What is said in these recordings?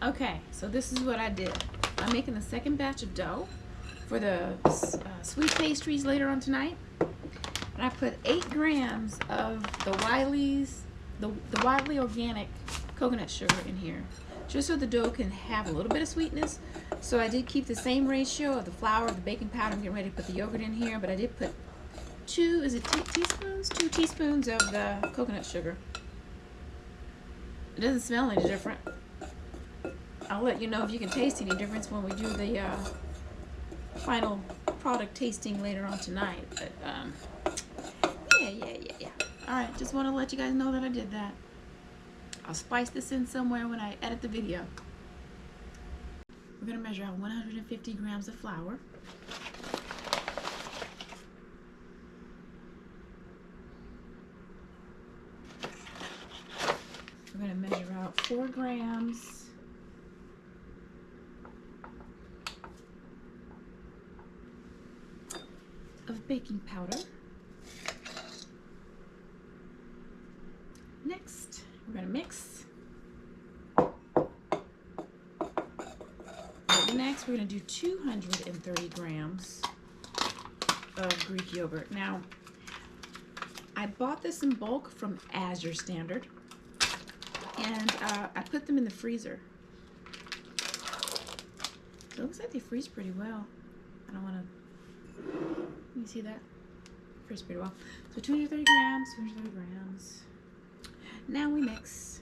Okay, so this is what I did. I'm making the second batch of dough for the sweet pastries later on tonight. And I put 8 grams of the Wiley organic coconut sugar in here, just so the dough can have a little bit of sweetness. So I did keep the same ratio of the flour, the baking powder. I'm getting ready to put the yogurt in here, but I did put 2 teaspoons? 2 teaspoons of the coconut sugar. It doesn't smell any different. I'll let you know if you can taste any difference when we do the final product tasting later on tonight. But yeah. All right, just want to let you guys know that I did that. I'll spice this in somewhere when I edit the video. We're gonna measure out 150 grams of flour. We're gonna measure out 4 grams of baking powder. Next, we're gonna mix. Next, we're gonna do 230 grams of Greek yogurt. Now, I bought this in bulk from Azure Standard, and I put them in the freezer. So it looks like they freeze pretty well. I don't wanna, you see that? Freeze pretty well. So 230 grams. Now we mix.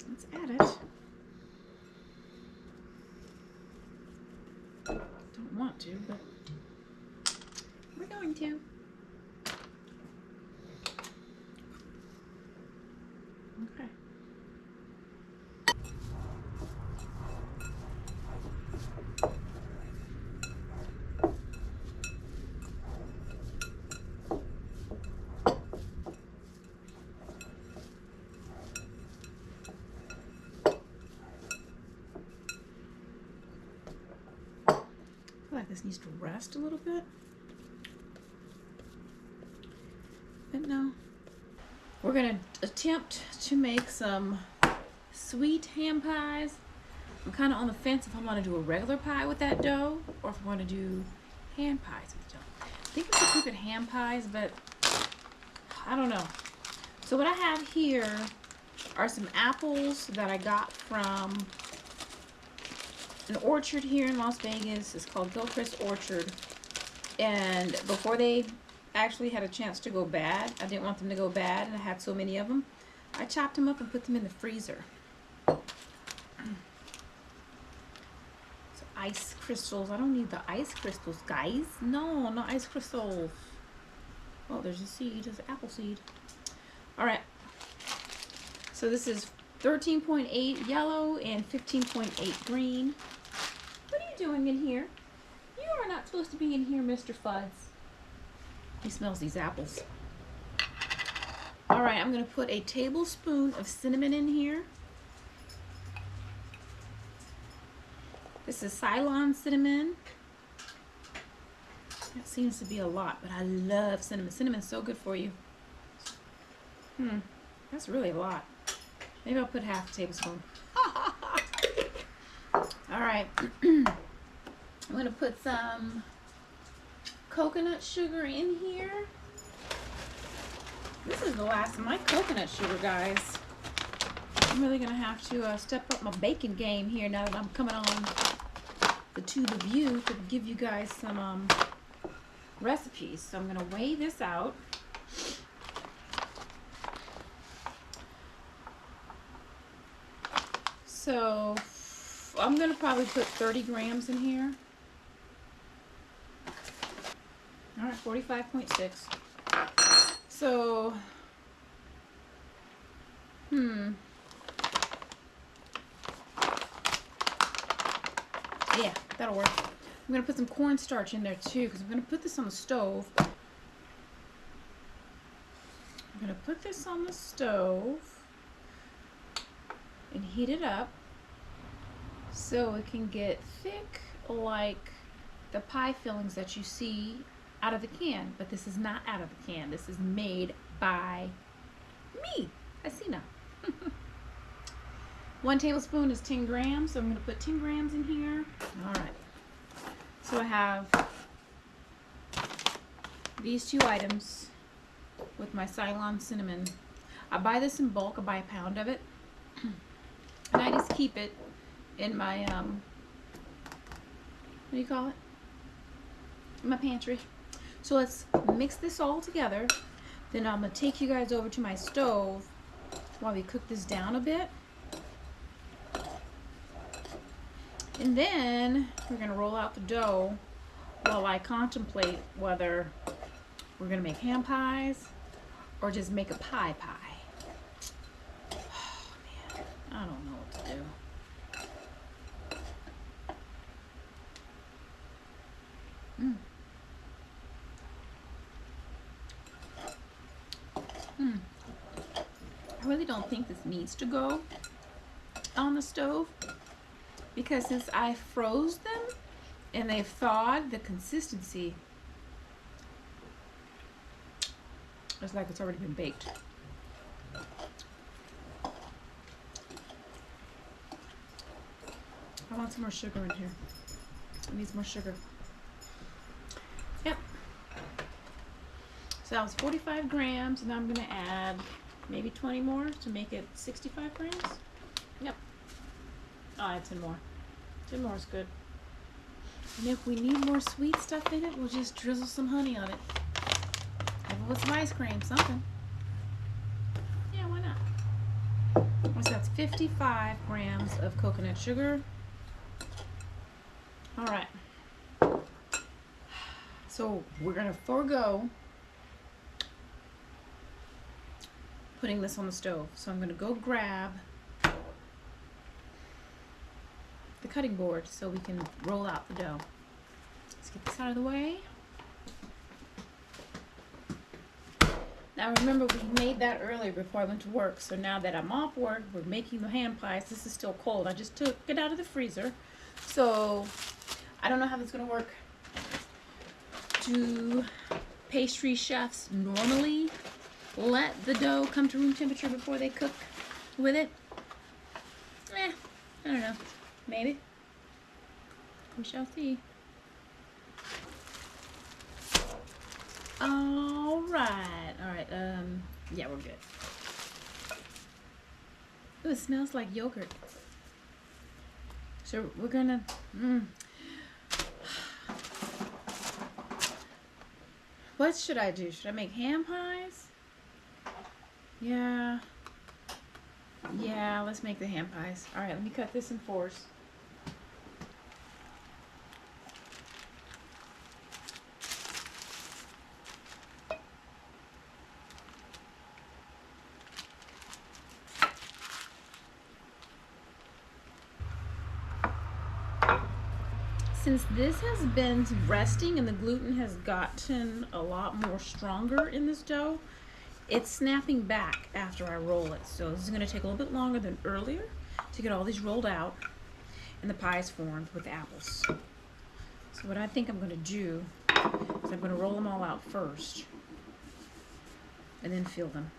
Let's add it. Don't want to, but we're going to. Okay. I feel like this needs to rest a little bit, but no. We're gonna attempt to make some sweet ham pies. I'm kind of on the fence if I want to do a regular pie with that dough or if I want to do ham pies with the dough. I think I should keep it ham pies, but I don't know. So what I have here are some apples that I got from an orchard here in Las Vegas. It's called Gilchrist Orchard, and before they actually had a chance to go bad, I didn't want them to go bad, and I had so many of them, I chopped them up and put them in the freezer. So ice crystals. I don't need the ice crystals, guys. No ice crystals. Oh, there's a seed. There's an apple seed. All right, so this is 13.8 yellow and 15.8 green. What are you doing in here? You are not supposed to be in here, Mr. Fuds. He smells these apples. All right, I'm going to put a tablespoon of cinnamon in here. This is Ceylon Cinnamon. That seems to be a lot, but I love cinnamon. Cinnamon's so good for you. That's really a lot. Maybe I'll put half a tablespoon. All right. I'm going to put some coconut sugar in here. This is the last of my coconut sugar, guys. I'm really going to have to step up my baking game here now that I'm coming on the Tube of You to give you guys some recipes. So I'm going to weigh this out. So I'm going to probably put 30 grams in here. All right, 45.6. So, yeah, that'll work. I'm going to put some corn starch in there too, because I'm going to put this on the stove. I'm going to put this on the stove and heat it up so it can get thick like the pie fillings that you see out of the can. But this is not out of the can. This is made by me, Asina. 1 tablespoon is 10 grams, so I'm going to put 10 grams in here. All right. So I have these 2 items with my Ceylon Cinnamon. I buy this in bulk. I buy a pound of it. And I just keep it in my, what do you call it? In my pantry. So let's mix this all together. Then I'm going to take you guys over to my stove while we cook this down a bit. And then we're going to roll out the dough while I contemplate whether we're going to make ham pies or just make a pie. Oh man, I don't know what to do. I really don't think this needs to go on the stove because since I froze them and they've thawed, the consistency is like it's already been baked. I want some more sugar in here. It needs more sugar. Yep. So that was 45 grams, and I'm going to add maybe 20 more to make it 65 grams. Yep. I'll add 10 more. 10 more is good. And if we need more sweet stuff in it, we'll just drizzle some honey on it. Have it with some ice cream, something. Yeah, why not? So that's 55 grams of coconut sugar. All right. So we're going to forego putting this on the stove. So I'm going to go grab the cutting board so we can roll out the dough. Let's get this out of the way. Now remember, we made that earlier before I went to work. So now that I'm off work, we're making the ham pies. This is still cold. I just took it out of the freezer. So I don't know how this is going to work. Do pastry chefs normally let the dough come to room temperature before they cook with it? I don't know. Maybe. We shall see. All right. Yeah, we're good. Ooh, it smells like yogurt. So we're gonna, what should I do? Should I make ham pies? Yeah, let's make the ham pies. All right, let me cut this in 4s. Since this has been resting and the gluten has gotten a lot more stronger in this dough, it's snapping back after I roll it. So this is going to take a little bit longer than earlier to get all these rolled out and the pies formed with the apples. So what I think I'm going to do is I'm going to roll them all out first and then fill them.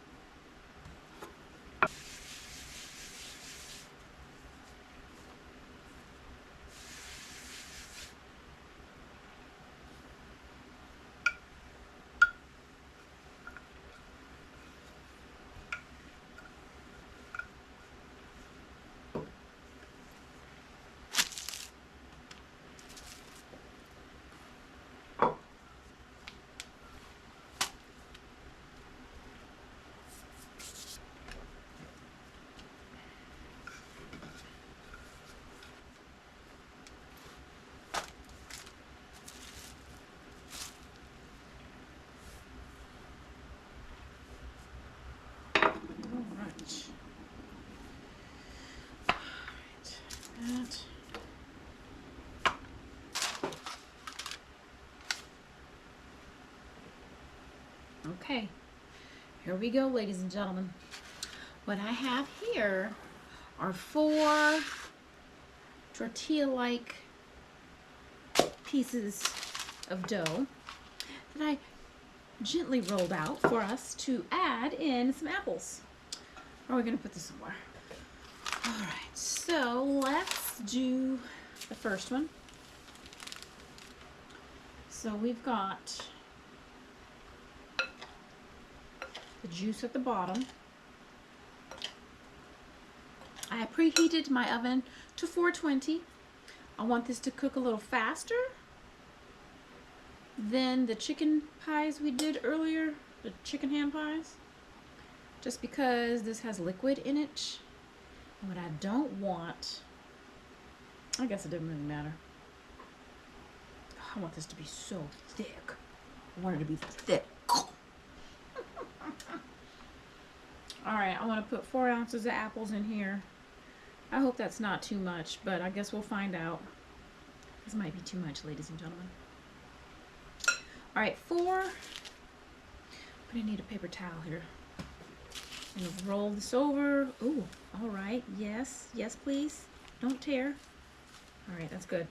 Okay, here we go, ladies and gentlemen. What I have here are 4 tortilla-like pieces of dough that I gently rolled out for us to add in some apples. Or are we going to put this somewhere? All right, so let's do the first one. So we've got the juice at the bottom. I preheated my oven to 420. I want this to cook a little faster than the chicken pies we did earlier, the chicken ham pies, just because this has liquid in it. And what I don't want, I guess it doesn't really matter. I want this to be so thick. I want it to be thick. All right, I want to put 4 ounces of apples in here. I hope that's not too much, but I guess we'll find out. This might be too much, ladies and gentlemen. All right, 4. I'm gonna need a paper towel here. I'm gonna roll this over. Ooh, all right, yes, yes, please. Don't tear. All right, that's good.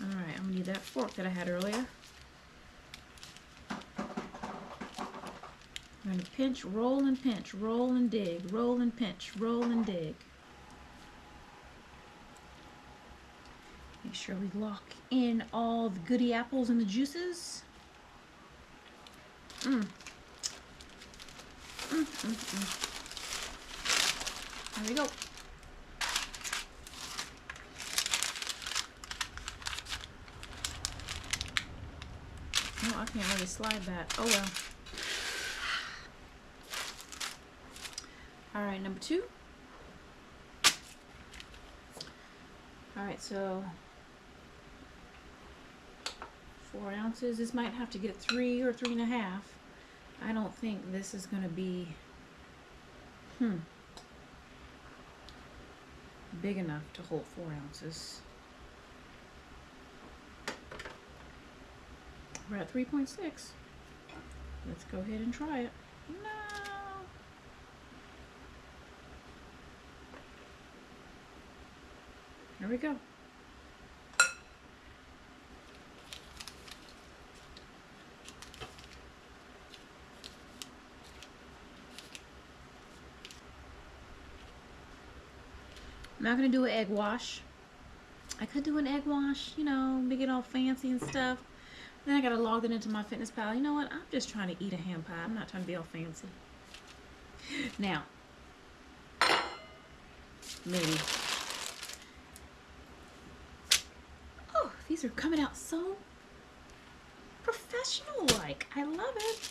All right, I'm gonna need that fork that I had earlier. I'm gonna pinch, roll and pinch, roll and dig, roll and pinch, roll and dig. Make sure we lock in all the goody apples and the juices. There we go. No, I can't really slide that. Oh well. All right, number 2. All right, so 4 ounces. This might have to get 3 or 3.5. I don't think this is going to be big enough to hold 4 ounces. We're at 3.6. Let's go ahead and try it. No. There we go. I'm not going to do an egg wash. I could do an egg wash, you know, make it all fancy and stuff. Then I got to log it into my fitness pal. You know what? I'm just trying to eat a ham pie. I'm not trying to be all fancy. Now, maybe. Oh, these are coming out so professional-like. I love it.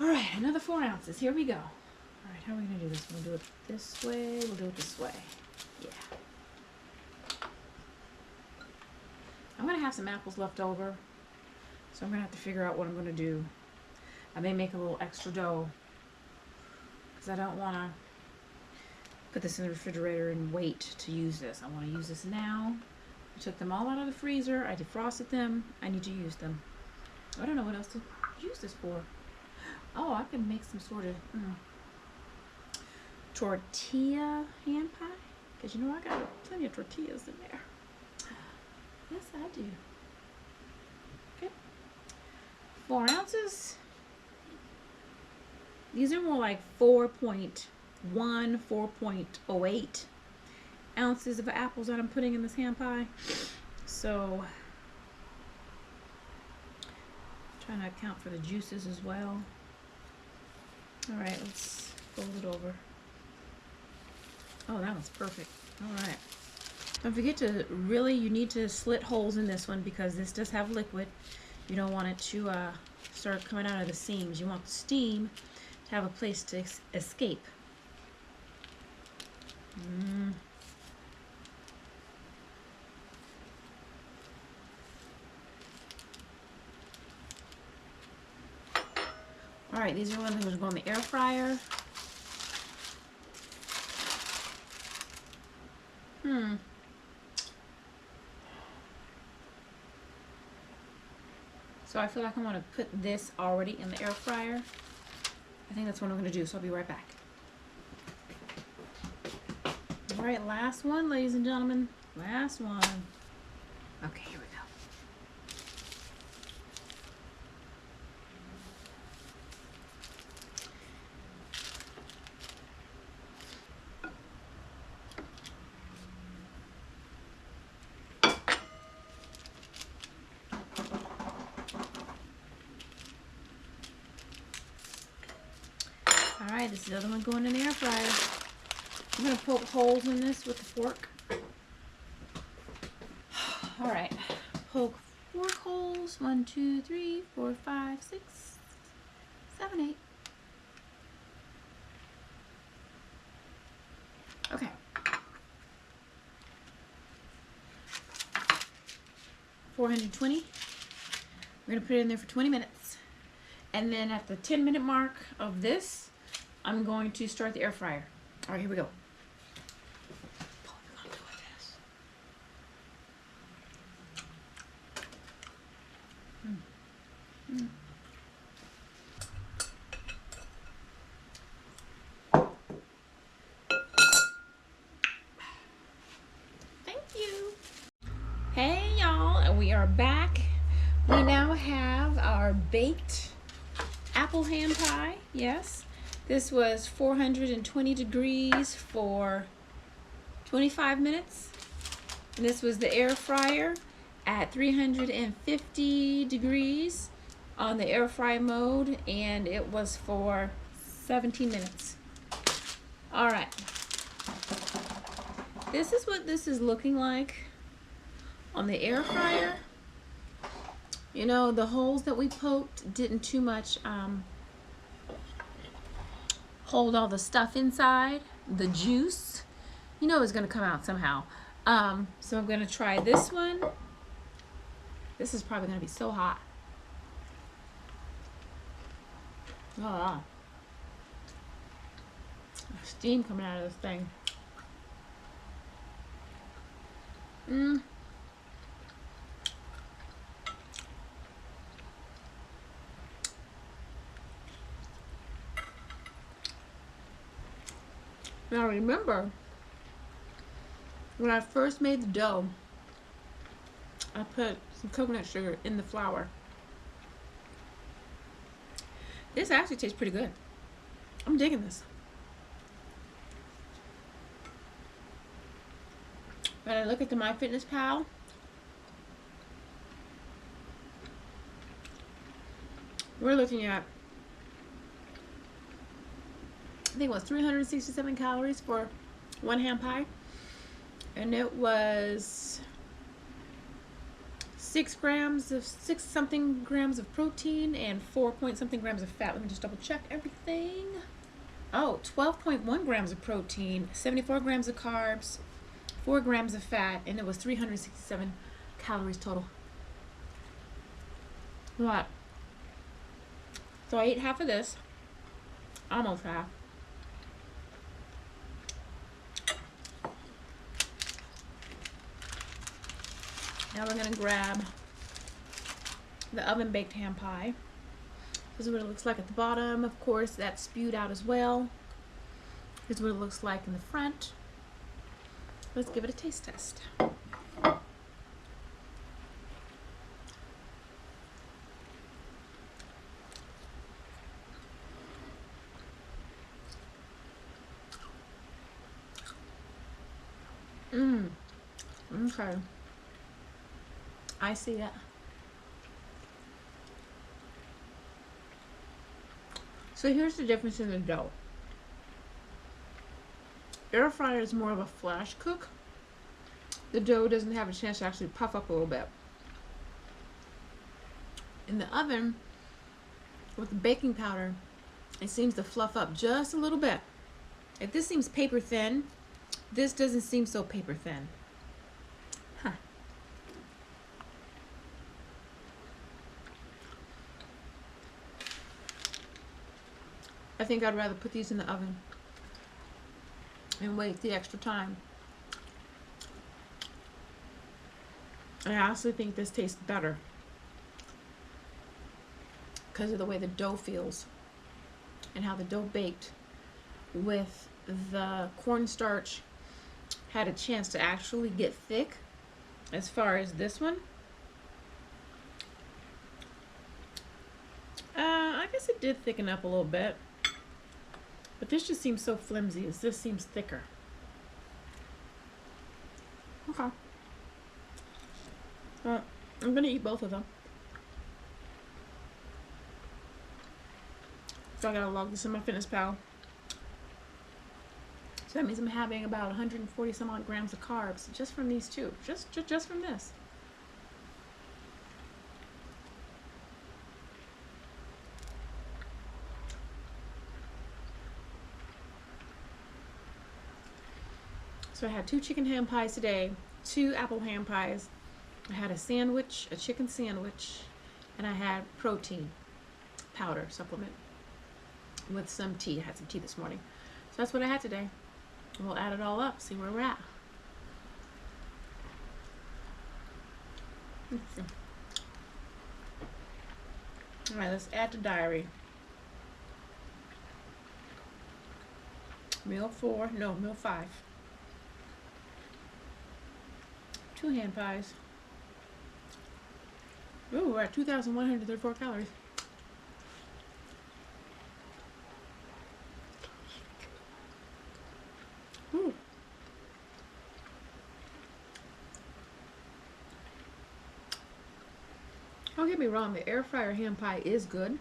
All right, another 4 ounces. Here we go. All right, how are we going to do this? We'll do it this way. We'll do it this way. Yeah. I'm going to have some apples left over, so I'm going to have to figure out what I'm going to do. I may make a little extra dough because I don't want to put this in the refrigerator and wait to use this. I want to use this now. I took them all out of the freezer. I defrosted them. I need to use them. I don't know what else to use this for. Oh, I can make some sort of tortilla ham pie, because you know I got plenty of tortillas in there. Yes, I do. Okay, 4 ounces. These are more like 4.1, 4.08 ounces of apples that I'm putting in this ham pie. So, trying to account for the juices as well. All right, let's fold it over. Oh, that one's perfect. All right. Don't forget to really, you need to slit holes in this one because this does have liquid. You don't want it to start coming out of the seams. You want the steam to have a place to escape. All right, these are ones that are going to go in the air fryer. So I feel like I want to put this already in the air fryer. I think that's what I'm going to do, so I'll be right back. All right, last one, ladies and gentlemen. Last one. Okay, here we go. Alright, this is the other one going in the air fryer. I'm going to poke holes in this with the fork. Alright, poke 4 holes. 1, 2, 3, 4, 5, 6, 7, 8. Okay. 420. We're going to put it in there for 20 minutes. And then at the 10-minute mark of this, I'm going to start the air fryer. All right, here we go. Thank you. Hey y'all, and we are back. We now have our baked apple ham pie. Yes, this was 420 degrees for 25 minutes. And this was the air fryer at 350 degrees on the air fry mode, and it was for 17 minutes. All right. This is what this is looking like on the air fryer. You know, the holes that we poked didn't too much hold all the stuff inside, the juice. You know it's gonna come out somehow. So I'm gonna try this one. This is probably gonna be so hot. Oh, steam coming out of this thing. Now remember, when I first made the dough, I put some coconut sugar in the flour. This actually tastes pretty good. I'm digging this. When I look at the MyFitnessPal, we're looking at, I think it was 367 calories for one ham pie, and it was 6 something grams of protein and 4 point something grams of fat. Let me just double check everything. Oh, 12.1 grams of protein, 74 grams of carbs, 4 grams of fat, and it was 367 calories total. What? So I ate half of this, almost half. Now we're gonna grab the oven baked ham pie. This is what it looks like at the bottom. Of course, that's spewed out as well. This is what it looks like in the front. Let's give it a taste test. Okay. I see it. So here's the difference in the dough. Air fryer is more of a flash cook. The dough doesn't have a chance to actually puff up a little bit. In the oven, with the baking powder, it seems to fluff up just a little bit. If this seems paper thin, this doesn't seem so paper thin. Huh. I think I'd rather put these in the oven and wait the extra time. I honestly think this tastes better because of the way the dough feels and how the dough baked with the cornstarch had a chance to actually get thick. As far as this one, I guess it did thicken up a little bit, but this just seems so flimsy. This seems thicker. Okay. I'm gonna eat both of them. So I gotta log this in MyFitnessPal. So that means I'm having about 140 some odd grams of carbs just from these two, just from this. So I had 2 chicken ham pies today, 2 apple ham pies. I had a sandwich, a chicken sandwich, and I had protein powder supplement with some tea. I had some tea this morning. So that's what I had today. We'll add it all up, see where we're at. All right, let's add to diary. Meal 4, no, meal 5. 2 ham pies. Ooh, we're at 2,134 calories. Ooh. Don't get me wrong, the air fryer ham pie is good.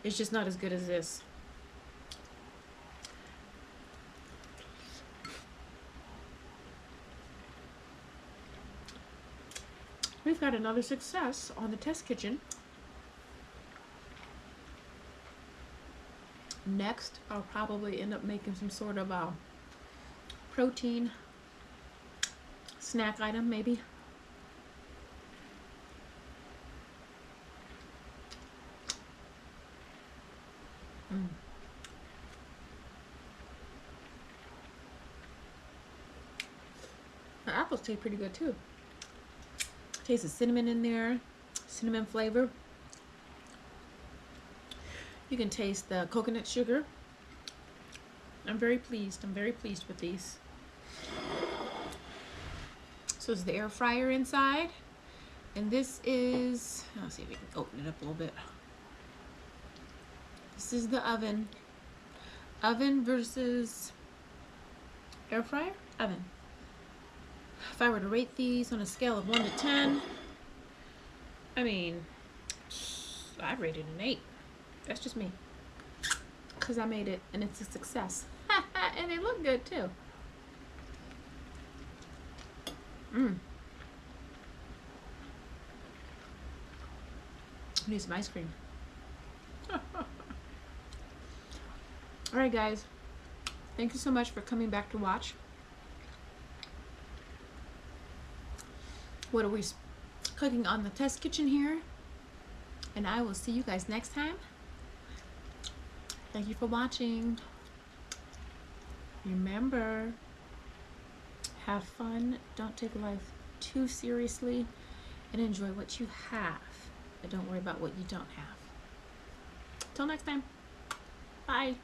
It's just not as good as this. We've got another success on the test kitchen. Next, I'll probably end up making some sort of a protein snack item, maybe. The apples taste pretty good too. Taste the cinnamon in there, cinnamon flavor. You can taste the coconut sugar. I'm very pleased. I'm very pleased with these. So this is the air fryer inside. And this is, let's see if we can open it up a little bit. This is the oven. Oven versus air fryer? Oven. If I were to rate these on a scale of 1 to 10, I mean, I'd rate it an 8. That's just me. Because I made it and it's a success. And they look good too. I need some ice cream. Alright guys, thank you so much for coming back to watch. What are we cooking on the test kitchen here? And I will see you guys next time. Thank you for watching. Remember, have fun, don't take life too seriously, and enjoy what you have, and don't worry about what you don't have. Till next time, bye.